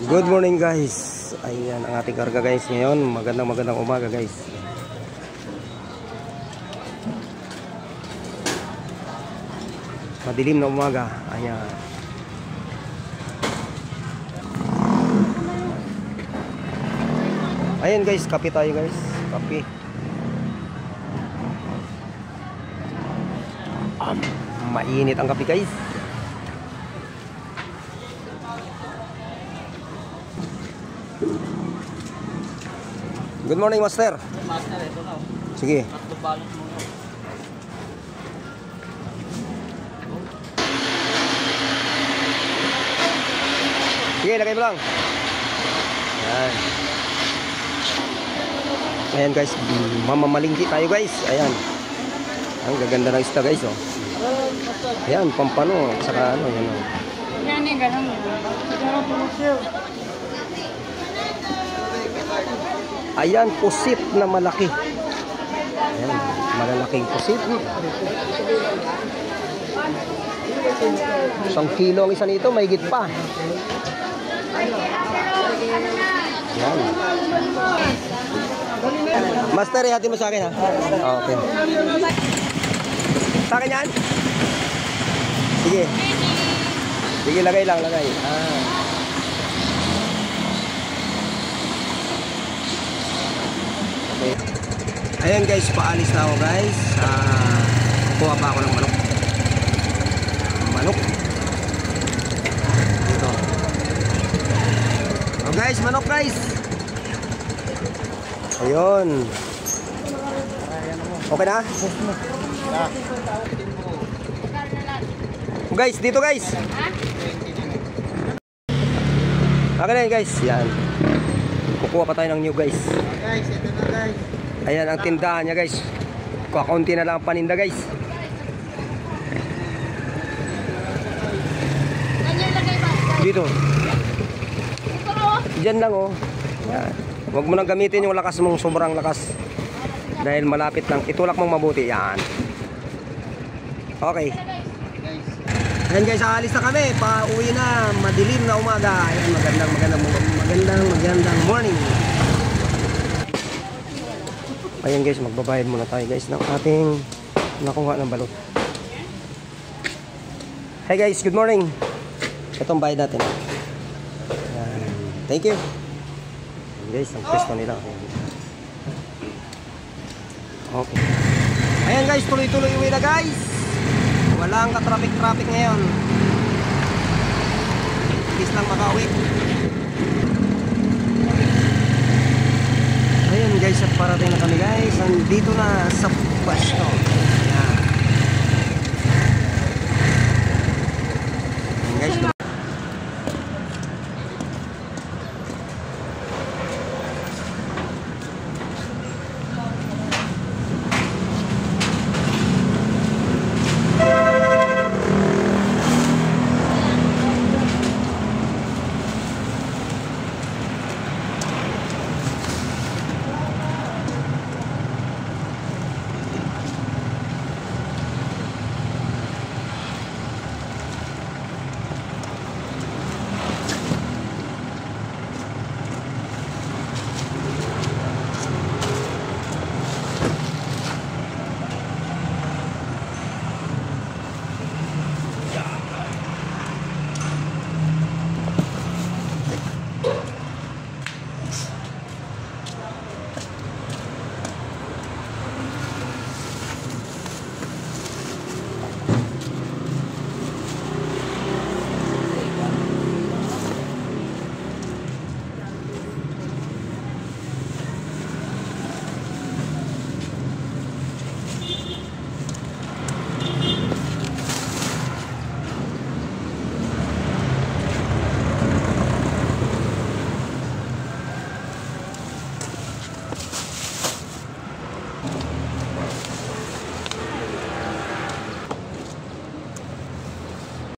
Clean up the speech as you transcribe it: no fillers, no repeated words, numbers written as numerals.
Good morning guys. Ayan ang ating karga guys ngayon. Magandang umaga guys. Madilim na umaga. Ayan. Ayan guys, kape tayo guys. Kape. Mainit ang kape guys. Good morning master. Master, ito na. Sige. Tatlo balot mo. Sige, lagay mo lang. Ayan. Ayan guys, mamamalingki tayo guys. Ayan. Ang gaganda ng isda guys oh. Ayan, pampano, saka ano, yan oh. Yan eh, ganun. Ayan, pusit na malaki. Ayan, malalaking pusit. 1 kilo ang isa nito, mahigit pa. Ayan. Master, ihati mo sa akin ha. Okay. Sa akin yan? Sige. Sige, lagay lang, lagay. Okay. Ayan guys, paalis na ako guys. Kukuha pa ako ng manok. Manok. Dito. Oh guys, manok guys. Ayun. Okay na? Oh guys, dito guys. Okay na yun guys. Yan. Kukuha pa tayo ng new guys. Guys, ito na guys. Ayan ang tindahan niya guys. Kakunti na lang ang paninda guys. Dito. Diyan lang oh. Yan. Huwag mo nang gamitin yung lakas mong sobrang lakas. Dahil malapit lang. Itulak mong mabuti. Yan. Okay. Ayan guys, aalis na kami. Pauwi na. Madilim na umaga. Ayan, magandang morning. Ayan guys, magbabayad muna tayo guys ng ating nakuha ng balot. Hey guys, good morning. Itong bayad natin. Ayan. Thank you. Ayan guys, ang pwesto nila. Okay. Ayan guys, tuloy-tuloy uwi na guys. Walang ka-traffic ngayon. Please lang makauwi. Ayan guys, at parating na kami guys. Nandito na sa pwesto. Ayan. Ayan guys.